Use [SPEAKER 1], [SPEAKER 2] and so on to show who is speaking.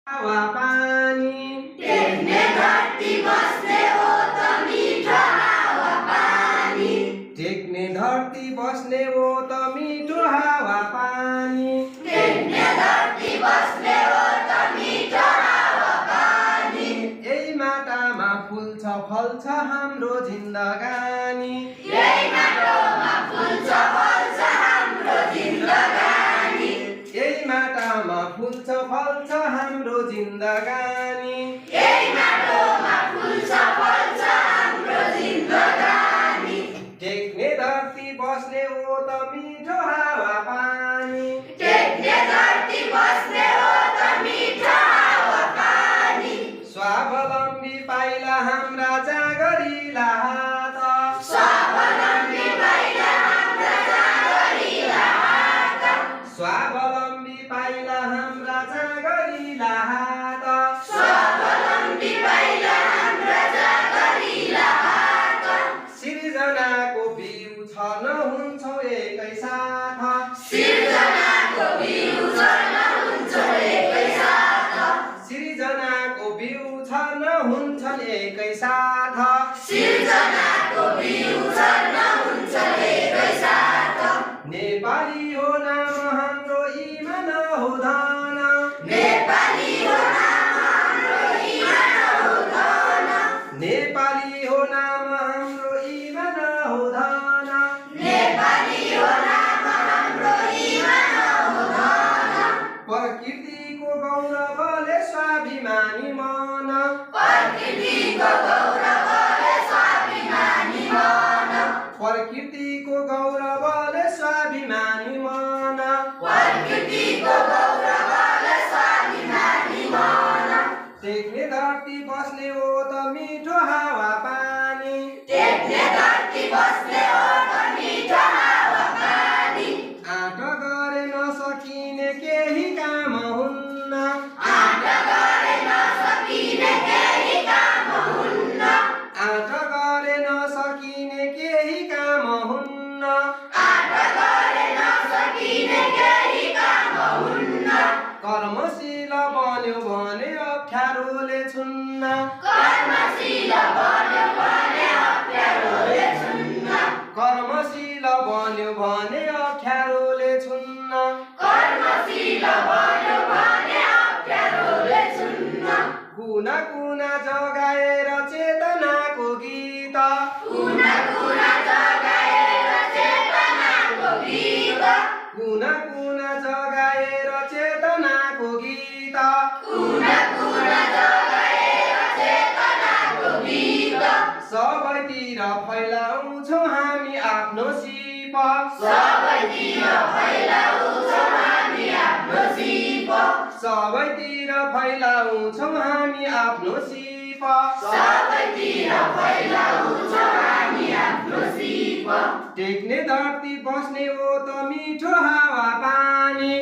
[SPEAKER 1] हावा पानी
[SPEAKER 2] टेक्ने धरती बस्ने हो त मिठो हावा पानी
[SPEAKER 1] टेक्ने धरती बस्ने हो त मिठो हावा पानी
[SPEAKER 2] टेक्ने धरती बस्ने हो त मिठो हावा पानी
[SPEAKER 1] यही माटामा फुल्छ फल्छ हाम्रो जिन्दगानी
[SPEAKER 2] यही माटोमा फुल्छ फल्छ हाम्रो जिन्दगानी
[SPEAKER 1] यही माटामा फुल्छ फल्छ हाम्रो जिन्दगानी
[SPEAKER 2] यही माटोमा फुल्छ फल्छ हाम्रो जिन्दगानी
[SPEAKER 1] टेक्ने धरती बस्ने हो त मिठो हावा पानी
[SPEAKER 2] टेक्ने धरती बस्ने हो त मिठो हावा पानी
[SPEAKER 1] स्वावलम्बी पाइला हाम्रा जागरिला हात
[SPEAKER 2] स्वावलम्बी पाइला हाम्रा जागरिला हात
[SPEAKER 1] स्वावलम्बी पाइला हाम्रा जागरिला हात
[SPEAKER 2] स्वावलम्बी पाइला हाम्रा जागरिला हात
[SPEAKER 1] सिर्जनाको बिउ छर्न हुन्छौ एकैसाथ
[SPEAKER 2] सिर्जनाको बिउ छर्न हुन्छौ एकैसाथ
[SPEAKER 1] सिर्जनाको बिउ छर्न हुन्छन् एकैसाथ
[SPEAKER 2] सिर्जनाको बिउ छर्न हुन्छ एकैसाथ
[SPEAKER 1] नेपाली हो नाम हाम्रो इमान हो धन
[SPEAKER 2] नेपाली हो नाम हाम्रो इमान हो धन
[SPEAKER 1] नेपाली हो नाम हाम्रो इमान हो धन
[SPEAKER 2] नेपाली हो नाम हाम्रो इमान हो धन
[SPEAKER 1] प्रकृतिको गौरवले स्वाभिमानी मन
[SPEAKER 2] प्रकृतिको गौरवले स्वाभिमानी मन
[SPEAKER 1] प्रकृतिको गौरवले स्वाभिमानी मन
[SPEAKER 2] प्रकृतिको गौरवले स्वाभिमानी मन
[SPEAKER 1] टेक्ने धरती बस्ने हो त मिठो हावा पानी
[SPEAKER 2] टेक्ने धरती बस्ने हो त मिठो हावा पानी
[SPEAKER 1] आँट गरे नसकिने केही काम हुन्न
[SPEAKER 2] आँट गरे नसकिने केही काम हुन्न
[SPEAKER 1] आँट गरे नसकिने केही काम हुन्न
[SPEAKER 2] आँट गरे नसकिने केही काम हुन्न
[SPEAKER 1] कर्मशील बन्यो भने अप्ठ्यारोले छुन्न
[SPEAKER 2] कर्मशील बन्यो भने अप्ठ्यारोले छुन्न
[SPEAKER 1] कर्मशील बन्यो भने अप्ठ्यारोले छुन्न
[SPEAKER 2] कर्मशील बन्यो भने अप्ठ्यारोले छुन्न
[SPEAKER 1] कुना कुना जगाएर चेतनाको गीत
[SPEAKER 2] कुना कुना जगाएर चेतनाको गीत
[SPEAKER 1] कुना कुना जगाएर चेतनाको गीत
[SPEAKER 2] कुना कुना जगाएर चेतनाको गीत
[SPEAKER 1] सबैतिर फैलाउँछौ हामी आफ्नो सिप
[SPEAKER 2] सबैतिर फैलाउँछौ हामी आफ्नो सिप
[SPEAKER 1] सबैतिर फैलाउँछौ हामी आफ्नो सिप
[SPEAKER 2] सबैतिर फैलाउँछौ हामी आफ्नो सिप
[SPEAKER 1] टेक्ने धरती बस्ने हो त मिठो हावा पानी